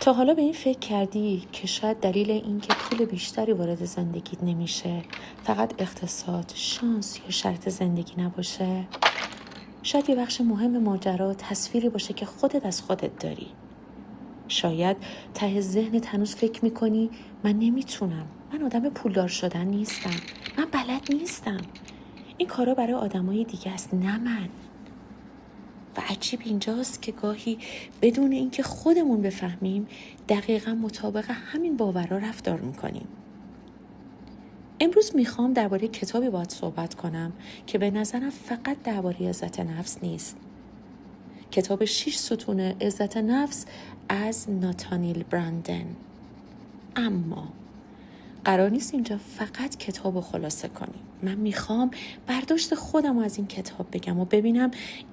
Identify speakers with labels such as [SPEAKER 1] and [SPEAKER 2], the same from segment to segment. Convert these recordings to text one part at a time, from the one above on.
[SPEAKER 1] تا حالا به این فکر کردی که شاید دلیل این که پول بیشتری وارد زندگیت نمیشه فقط اقتصاد، شانس یا شرط زندگی نباشه؟ شاید یه بخش مهم ماجرا تصویری باشه که خودت از خودت داری. شاید ته ذهنت هنوز فکر میکنی من نمیتونم، من آدم پولدار شدن نیستم، من بلد نیستم، این کارا برای آدمای دیگه است، نه من. و عجیب اینجاست که گاهی بدون اینکه خودمون بفهمیم دقیقا مطابق همین باورها رفتار میکنیم. امروز میخوام درباره کتابی باهات صحبت کنم که به نظرم فقط درباره عزت نفس نیست. کتاب 6 ستون عزت نفس از ناتانیل براندن. اما قرار نیست اینجا فقط کتاب رو خلاصه کنیم. من میخوام برداشت خودم از این کتاب بگم و ببینم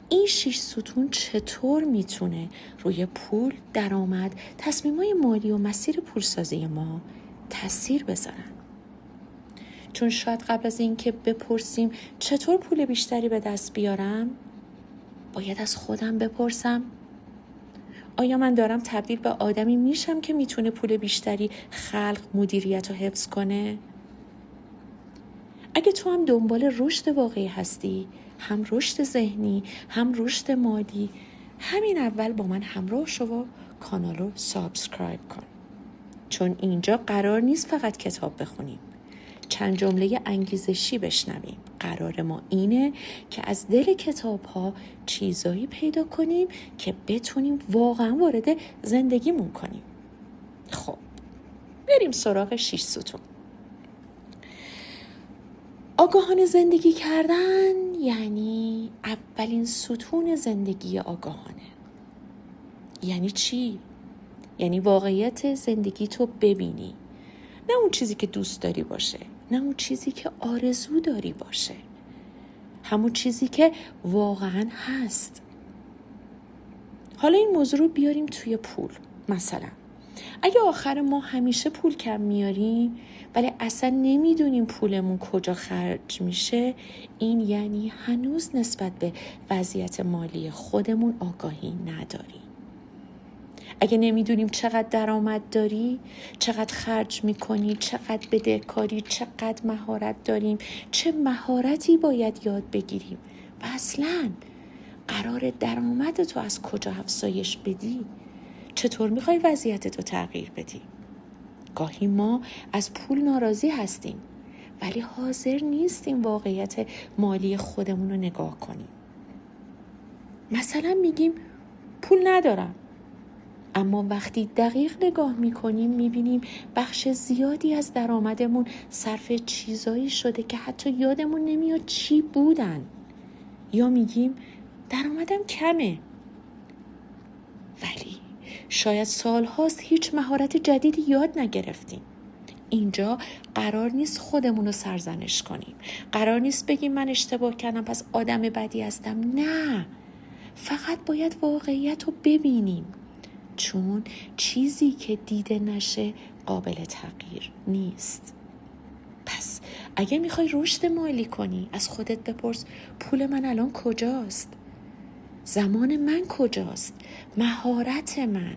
[SPEAKER 1] این 6 ستون چطور میتونه روی پول، درآمد، تصمیمای مالی و مسیر پولسازی ما تاثیر بذارن. چون شاید قبل از این که بپرسیم چطور پول بیشتری به دست بیارم، باید از خودم بپرسم آیا من دارم تبدیل به آدمی میشم که میتونه پول بیشتری خلق، مدیریت و حفظ کنه؟ اگه تو هم دنبال رشد واقعی هستی، هم رشد ذهنی، هم رشد مالی، همین اول با من همراه شو و کانال رو سابسکرایب کن. چون اینجا قرار نیست فقط کتاب بخونیم، چند جمله انگیزشی بشنویم. قرار ما اینه که از دل کتاب ها چیزایی پیدا کنیم که بتونیم واقعا وارد زندگیمون کنیم. خب بریم سراغ 6 ستون. آگاهانه زندگی کردن یعنی اولین ستون زندگی آگاهانه. یعنی چی؟ یعنی واقعیت زندگی تو ببینی، نه اون چیزی که دوست داری باشه، نه اون چیزی که آرزو داری باشه، همون چیزی که واقعا هست. حالا این موضوع رو بیاریم توی پول. مثلا اگه آخر ما همیشه پول کم میاریم ولی اصلا نمیدونیم پولمون کجا خرج میشه، این یعنی هنوز نسبت به وضعیت مالی خودمون آگاهی نداریم. اگه نمیدونیم چقدر درآمد داری، چقدر خرج میکنی، چقدر بدهکاری، چقدر مهارت داریم، چه مهارتی باید یاد بگیریم و اصلاً قرار درآمدتو از کجا افزایش بدی، چطور میخوای وضعیتتو تغییر بدی. گاهی ما از پول ناراضی هستیم ولی حاضر نیستیم واقعیت مالی خودمون رو نگاه کنیم. مثلا میگیم پول ندارم، اما وقتی دقیق نگاه میکنیم میبینیم بخش زیادی از درآمدمون صرف چیزایی شده که حتی یادمون نمیاد چی بودن. یا میگیم درآمدم کمه ولی شاید سالهاست هیچ مهارت جدیدی یاد نگرفتیم. اینجا قرار نیست خودمون رو سرزنش کنیم، قرار نیست بگیم من اشتباه کردم پس آدم بدی هستم. نه، فقط باید واقعیت رو ببینیم، چون چیزی که دیده نشه قابل تغییر نیست. پس اگه میخوای رشد مالی کنی از خودت بپرس پول من الان کجاست؟ زمان من کجاست؟ مهارت من؟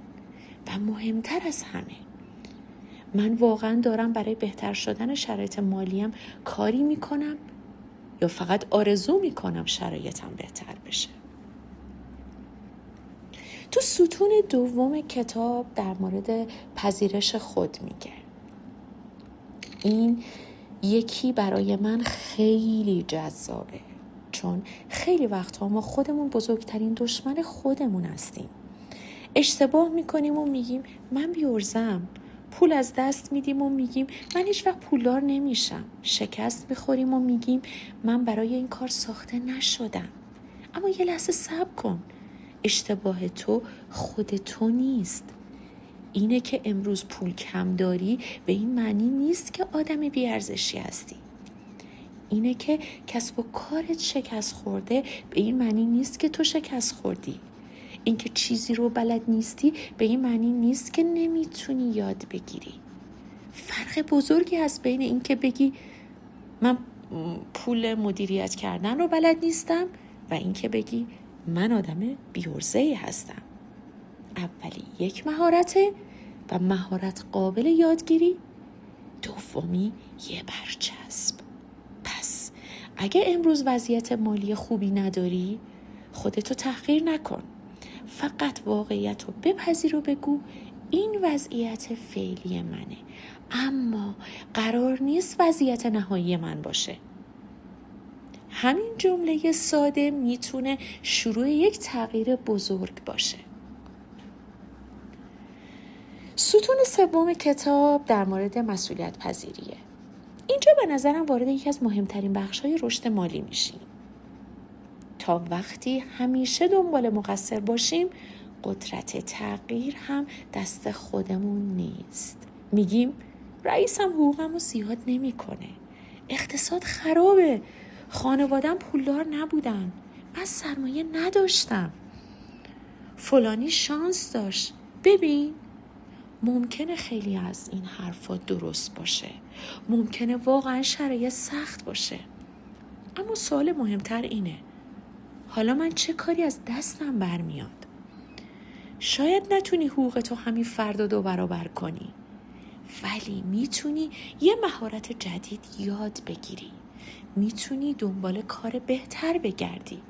[SPEAKER 1] و مهمتر از همه، من واقعا دارم برای بهتر شدن شرایط مالیم کاری میکنم یا فقط آرزو میکنم شرایطم بهتر بشه؟ تو ستون دوم کتاب در مورد پذیرش خود میگه. این یکی برای من خیلی جذابه، چون خیلی وقتها ما خودمون بزرگترین دشمن خودمون هستیم. اشتباه میکنیم و میگیم من بی‌عرضه‌ام، پول از دست میدیم و میگیم من هیچ وقت پولدار نمیشم، شکست میخوریم و میگیم من برای این کار ساخته نشدم. اما یه لحظه صبر کن، اشتباه تو خود تو نیست. اینه که امروز پول کم داری به این معنی نیست که آدم بی‌ارزشی هستی. اینه که کسب و کارت شکست خورده به این معنی نیست که تو شکست خوردی. این که چیزی رو بلد نیستی به این معنی نیست که نمیتونی یاد بگیری. فرق بزرگی هست بین این که بگی من پول مدیریت کردن رو بلد نیستم و این که بگی من آدم بی‌عرضه‌ای هستم. اولی یک مهارته و مهارت قابل یادگیری، دومی یه برچسب. پس اگه امروز وضعیت مالی خوبی نداری، خودتو تحقیر نکن. فقط واقعیت رو بپذیر و بگو این وضعیت فعلی منه، اما قرار نیست وضعیت نهایی من باشه. همین جمله ساده میتونه شروع یک تغییر بزرگ باشه. ستون سوم کتاب در مورد مسئولیت پذیریه. اینجا به نظرم وارد یکی از مهمترین بخش‌های رشد مالی میشیم. تا وقتی همیشه دنبال مقصر باشیم، قدرت تغییر هم دست خودمون نیست. میگیم رئیسم حقوقمو زیاد نمیکنه، اقتصاد خرابه، خانوادم پولدار نبودن، من سرمایه نداشتم، فلانی شانس داشت. ببین، ممکنه خیلی از این حرفا درست باشه، ممکنه واقعا شرایط سخت باشه، اما سوال مهمتر اینه حالا من چه کاری از دستم برمیاد؟ شاید نتونی حقوقتو همین فردا 2 برابر کنی، ولی میتونی یه مهارت جدید یاد بگیری، میتونی دنبال کار بهتر بگردی،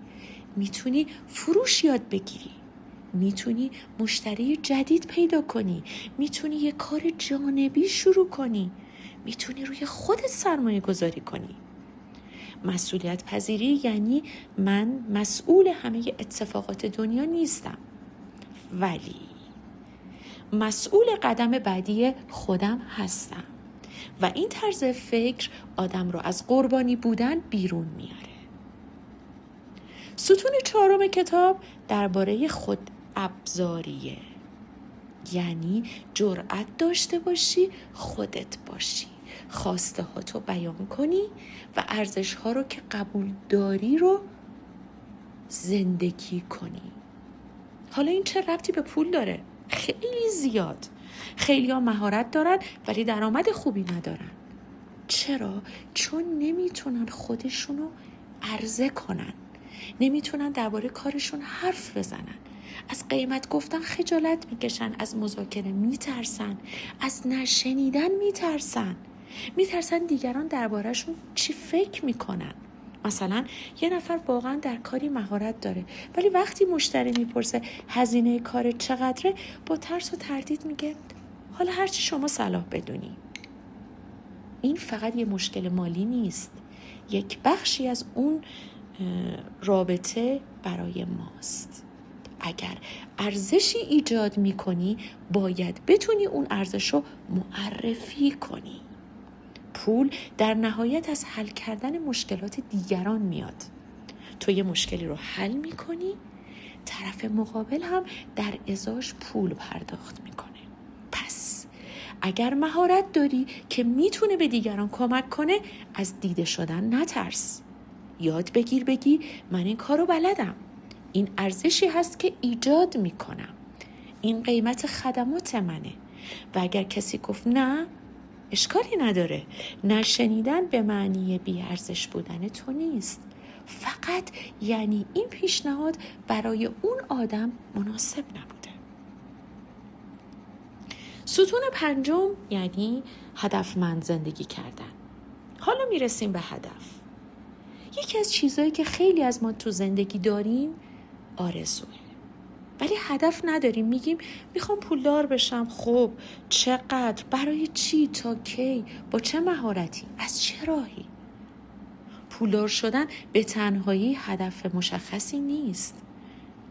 [SPEAKER 1] میتونی فروش یاد بگیری، میتونی مشتری جدید پیدا کنی، میتونی یه کار جانبی شروع کنی، میتونی روی خودت سرمایه گذاری کنی. مسئولیت پذیری یعنی من مسئول همه اتفاقات دنیا نیستم، ولی مسئول قدم بعدی خودم هستم و این طرز فکر آدم رو از قربانی بودن بیرون میاره. ستون 4 کتاب درباره خود ابزاریه، یعنی جرأت داشته باشی خودت باشی، خواسته هاتو بیان کنی و ارزش ها رو که قبول داری رو زندگی کنی. حالا این چه ربطی به پول داره؟ خیلی زیاد. خیلی ها مهارت دارن ولی درآمد خوبی ندارن. چرا؟ چون نمیتونن خودشونو عرضه کنن، نمیتونن درباره کارشون حرف بزنن، از قیمت گفتن خجالت میکشن، از مذاکره میترسن، از نشنیدن میترسن دیگران دربارهشون چی فکر میکنن. مثلا یه نفر واقعا در کاری مهارت داره ولی وقتی مشتری میپرسه هزینه کار چقدره، با ترس و تردید میگه حالا هرچی شما صلاح بدونی. این فقط یه مشکل مالی نیست، یک بخشی از اون رابطه برای ماست. اگر ارزشی ایجاد میکنی باید بتونی اون ارزش رو معرفی کنی. پول در نهایت از حل کردن مشکلات دیگران میاد. تو یه مشکلی رو حل میکنی، طرف مقابل هم در ازاش پول پرداخت میکنه. پس اگر مهارت داری که میتونه به دیگران کمک کنه، از دیده شدن نترس. یاد بگیر بگی من این کارو بلدم، این ارزشی هست که ایجاد میکنم، این قیمت خدمات منه. و اگر کسی گفت نه، اشکالی نداره. نشنیدن به معنی بی ارزش بودن تو نیست، فقط یعنی این پیشنهاد برای اون آدم مناسب نبوده. ستون 5 یعنی هدفمند زندگی کردن. حالا میرسیم به هدف. یکی از چیزایی که خیلی از ما تو زندگی داریم آرزوه، ولی هدف نداریم. میگیم میخوام پولدار بشم. خب چقدر؟ برای چی؟ تا کی؟ با چه مهارتی؟ از چه راهی؟ پولدار شدن به تنهایی هدف مشخصی نیست.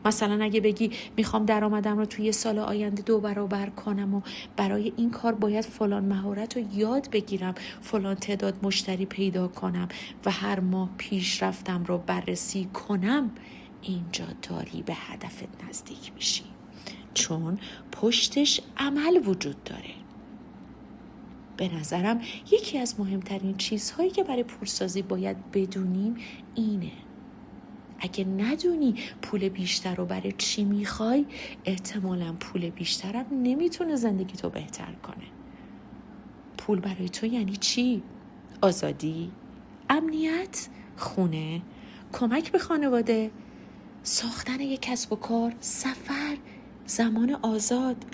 [SPEAKER 1] مثلا اگه بگی میخوام درآمدم رو توی سال آینده 2 برابر کنم و برای این کار باید فلان مهارت رو یاد بگیرم، فلان تعداد مشتری پیدا کنم و هر ماه پیشرفتم رو بررسی کنم، اینجا داری به هدفت نزدیک میشی، چون پشتش عمل وجود داره. به نظرم یکی از مهمترین چیزهایی که برای پولسازی باید بدونیم اینه. اگه ندونی پول بیشتر رو برای چی میخوای، احتمالاً پول بیشترم نمیتونه زندگی تو بهتر کنه. پول برای تو یعنی چی؟ آزادی، امنیت، خونه، کمک به خانواده، ساختن یک کسب و کار، سفر، زمان آزاد.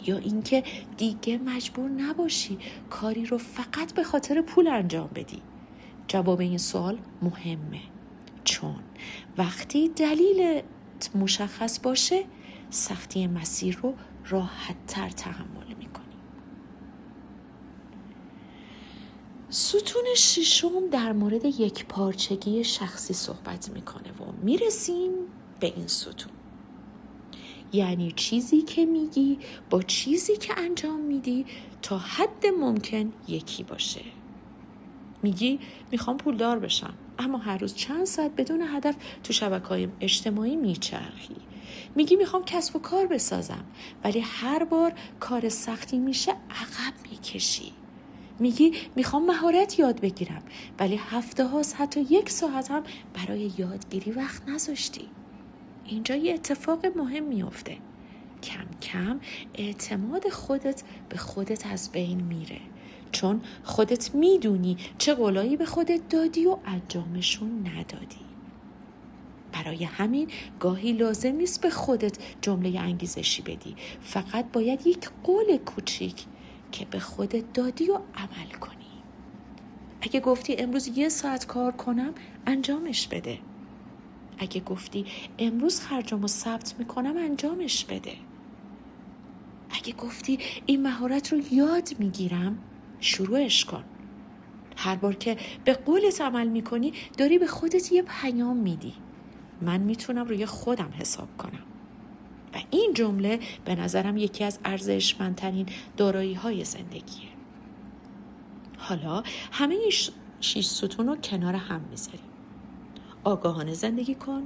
[SPEAKER 1] یا اینکه دیگه مجبور نباشی کاری رو فقط به خاطر پول انجام بدی؟ جواب این سوال مهمه، چون وقتی دلیل مشخص باشه سختی مسیر رو راحت تر تحمل میکنی. ستون ششم در مورد یک پارچگی شخصی صحبت میکنه و میرسیم به این ستون. یعنی چیزی که میگی با چیزی که انجام میدی تا حد ممکن یکی باشه. میگی میخوام پولدار بشم، اما هر روز چند ساعت بدون هدف تو شبکه‌های اجتماعی میچرخی. میگی میخوام کسب و کار بسازم، ولی هر بار کار سختی میشه عقب میکشی. میگی میخوام مهارت یاد بگیرم، ولی هفته هاست حتی 1 ساعت هم برای یادگیری وقت نذاشتی. اینجا یه اتفاق مهم میفته. کم کم اعتماد خودت به خودت از بین میره، چون خودت میدونی چه قولایی به خودت دادی و انجامشون ندادی. برای همین گاهی لازم نیست به خودت جمله انگیزشی بدی، فقط باید یک قول کوچیک که به خودت دادی و عمل کنی. اگه گفتی امروز 1 ساعت کار کنم، انجامش بده. اگه گفتی امروز خرجمو ثبت میکنم، انجامش بده. اگه گفتی این مهارت رو یاد میگیرم، شروعش کن. هر بار که به قولت عمل میکنی داری به خودت یه پیام میدی: من میتونم روی خودم حساب کنم. و این جمله به نظرم یکی از ارزشمندترین دارایی‌های زندگیه. حالا همه 6 ستون رو کنار هم میذاریم. آگاهانه زندگی کن،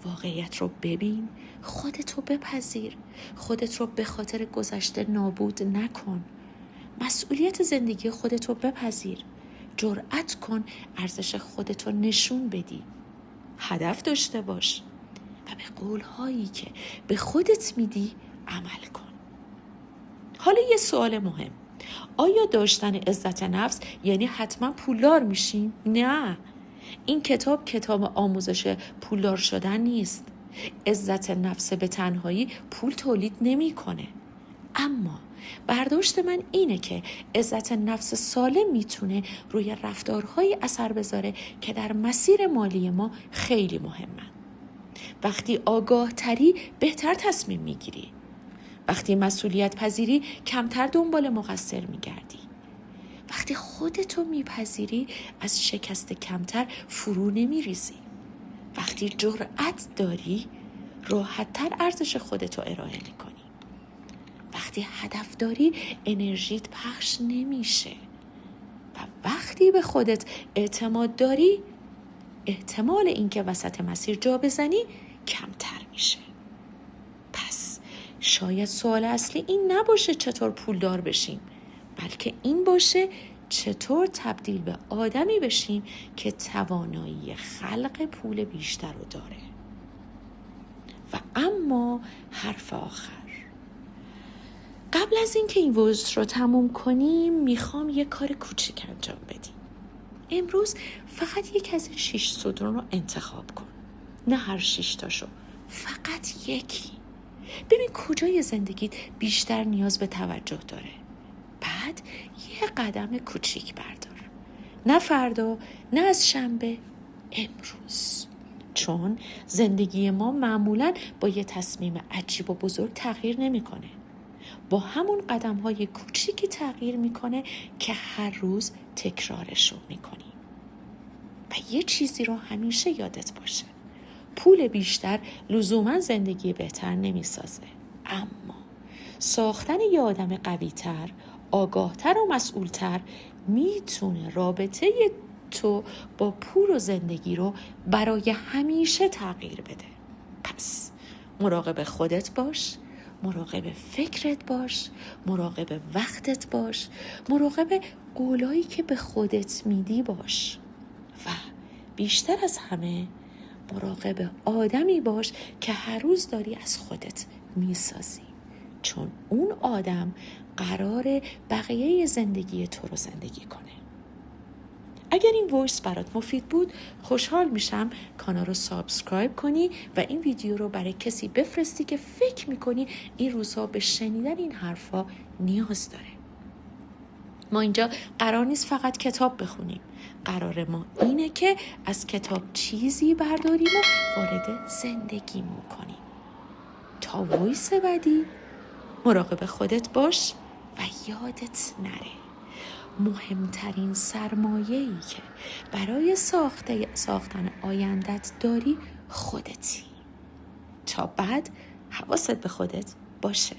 [SPEAKER 1] واقعیت رو ببین، خودت رو بپذیر، خودت رو به خاطر گذشته نابود نکن، مسئولیت زندگی خودت رو بپذیر، جرأت کن ارزش خودت رو نشون بدی، هدف داشته باش و به قولهایی که به خودت میدی عمل کن. حالا یه سوال مهم: آیا داشتن عزت نفس یعنی حتما پولدار میشیم؟ نه، این کتاب آموزش پولدار شدن نیست. عزت نفس به تنهایی پول تولید نمیکنه. اما برداشت من اینه که عزت نفس سالم میتونه روی رفتارهای اثر بذاره که در مسیر مالی ما خیلی مهمن. وقتی آگاه تری بهتر تصمیم میگیری. وقتی مسئولیت پذیری کمتر دنبال مقصر میگردی. وقتی خودتو میپذیری از شکست کمتر فرو نمیریزی. وقتی جرأت داری راحت‌تر ارزش خودتو ارائه میکنی. وقتی هدف داری انرژیت پخش نمیشه. و وقتی به خودت اعتماد داری احتمال اینکه وسط مسیر جا بزنی کمتر میشه. پس شاید سوال اصلی این نباشه چطور پولدار بشیم، بلکه این باشه چطور تبدیل به آدمی بشیم که توانایی خلق پول بیشتر رو داره. و اما حرف آخر، قبل از اینکه این ویدیو رو تموم کنیم میخوام یه کار کوچیک انجام بدیم. امروز فقط یک از این 6 ستون رو انتخاب کن، نه هر 6 تاشو، فقط یکی. ببین کجای زندگیت بیشتر نیاز به توجه داره. بعد یه قدم کوچیک بردار، نه فردا، نه از شنبه، امروز. چون زندگی ما معمولاً با یه تصمیم عجیب و بزرگ تغییر نمیکنه. با همون قدم‌های کوچیکی تغییر میکنه که هر روز تکرارشون میکنی. و یه چیزی رو همیشه یادت باشه: پول بیشتر لزوما زندگی بهتر نمیسازه، اما ساختن یه آدم قوی‌تر، آگاهتر و مسئولتر میتونه رابطه تو با پول و زندگی رو برای همیشه تغییر بده. پس مراقب خودت باش، مراقب فکرت باش، مراقب وقتت باش، مراقب قولایی که به خودت میدی باش و بیشتر از همه مراقب آدمی باش که هر روز داری از خودت میسازی، چون اون آدم قراره بقیه زندگی تو رو زندگی کنه. اگر این وایس برات مفید بود خوشحال میشم کانال رو سابسکرایب کنی و این ویدیو رو برای کسی بفرستی که فکر میکنی این روزها به شنیدن این حرفا نیاز داره. ما اینجا قرار نیست فقط کتاب بخونیم، قرار ما اینه که از کتاب چیزی برداریم و وارد زندگیمون کنیم. تا وایس بعدی مراقب خودت باش و یادت نره مهمترین سرمایه‌ای که برای ساختن آیندت داری خودتی. تا بعد حواست به خودت باشه.